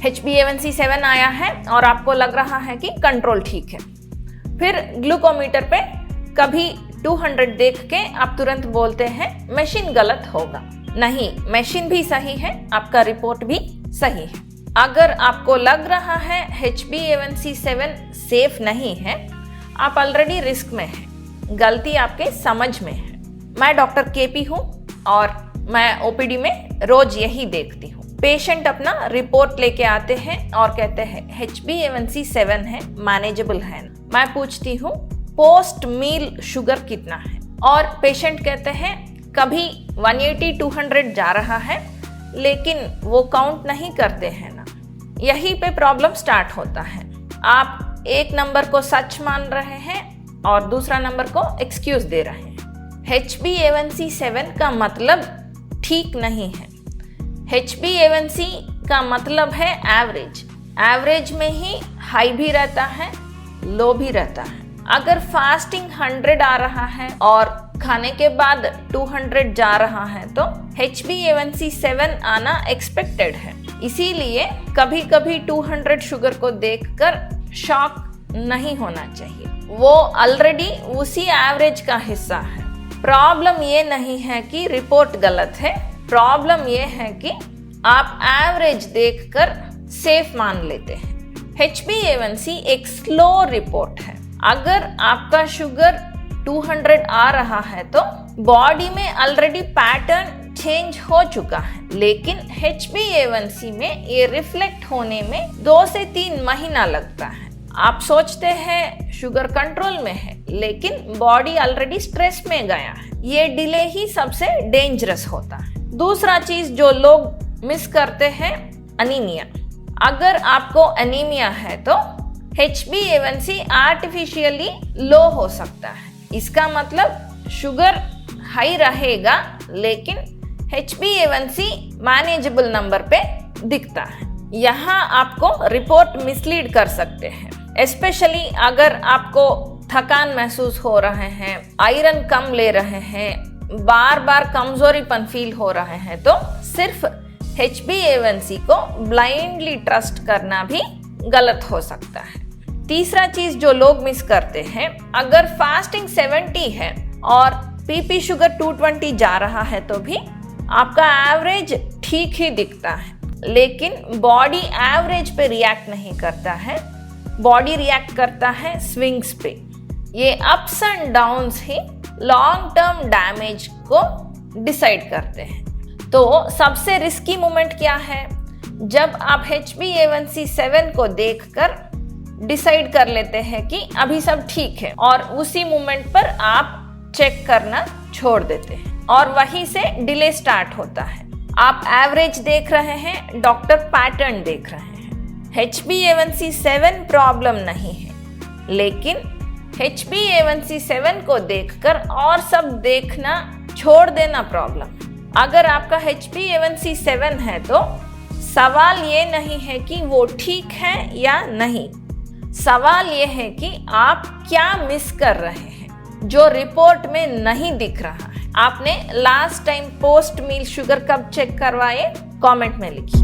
HbA1c7 आया है और आपको लग रहा है कि कंट्रोल ठीक है। फिर ग्लूकोमीटर पे कभी 200 देख के आप तुरंत बोलते हैं मशीन गलत होगा। नहीं, मशीन भी सही है, आपका रिपोर्ट भी सही है। अगर आपको लग रहा है HbA1c7 सेफ नहीं है, आप ऑलरेडी रिस्क में हैं, गलती आपके समझ में है। मैं डॉक्टर KP हूँ और मैं OPD में रोज यही देखती हूँ। पेशेंट अपना रिपोर्ट लेके आते हैं और कहते हैं HbA1c7 है, मैनेजेबल है। मैं पूछती हूँ पोस्ट मील शुगर कितना है, और पेशेंट कहते हैं कभी 180-200 जा रहा है, लेकिन वो काउंट नहीं करते हैं ना। यहीं पे प्रॉब्लम स्टार्ट होता है। आप एक नंबर को सच मान रहे हैं और दूसरा नंबर को एक्सक्यूज दे रहे हैं। HbA1c7 का मतलब ठीक नहीं है। HbA1c का मतलब है एवरेज। एवरेज में ही हाई भी रहता है, लो भी रहता है। अगर फास्टिंग 100 आ रहा है और खाने के बाद 200 जा रहा है तो HbA1c7 आना एक्सपेक्टेड है। इसीलिए कभी कभी 200 शुगर को देखकर शॉक नहीं होना चाहिए, वो ऑलरेडी उसी एवरेज का हिस्सा है। प्रॉब्लम ये नहीं है कि रिपोर्ट गलत है, प्रॉब्लम ये है कि आप एवरेज देखकर सेफ मान लेते हैं। HbA1c एक स्लो रिपोर्ट है। अगर आपका शुगर 200 आ रहा है तो बॉडी में ऑलरेडी पैटर्न चेंज हो चुका है, लेकिन HbA1c में ये रिफ्लेक्ट होने में 2 से 3 महीना लगता है। आप सोचते हैं शुगर कंट्रोल में है, लेकिन बॉडी ऑलरेडी स्ट्रेस में गया है। ये डिले ही सबसे डेंजरस होता है। दूसरा चीज जो लोग मिस करते हैं, अनीमिया। अगर आपको अनीमिया है तो HbA1c आर्टिफिशियली लो हो सकता है। इसका मतलब शुगर हाई रहेगा, लेकिन HbA1c मैनेजेबल नंबर पे दिखता है। यहाँ आपको रिपोर्ट मिसलीड कर सकते हैं, स्पेशली अगर आपको थकान महसूस हो रहे हैं, आयरन कम ले रहे हैं, बार बार कमजोरीपन फील हो रहे हैं, तो सिर्फ HbA1c को ब्लाइंडली ट्रस्ट करना भी गलत हो सकता है। तीसरा चीज जो लोग मिस करते हैं, अगर फास्टिंग 70 है और PP शुगर 220 जा रहा है तो भी आपका एवरेज ठीक ही दिखता है, लेकिन बॉडी एवरेज पे रिएक्ट नहीं करता है, बॉडी रिएक्ट करता है स्विंग्स पे। ये ups and downs he long term damage को डिसाइड करते हैं। तो सबसे रिस्की मोमेंट क्या है? जब आप HbA1c7 को देखकर डिसाइड कर लेते हैं कि अभी सब ठीक है, और उसी मोमेंट पर आप चेक करना छोड़ देते हैं, और वहीं से डिले स्टार्ट होता है। आप एवरेज देख रहे हैं, डॉक्टर पैटर्न देख रहे हैं। HbA1c7 प्रॉब्लम नहीं है, लेकिन HbA1c7 को देखकर और सब देखना छोड़ देना प्रॉब्लम। अगर आपका HbA1c7 है तो सवाल ये नहीं है कि वो ठीक है या नहीं, सवाल ये है कि आप क्या मिस कर रहे हैं जो रिपोर्ट में नहीं दिख रहा है। आपने लास्ट टाइम पोस्ट मील शुगर कब चेक करवाए? कमेंट में लिखिए।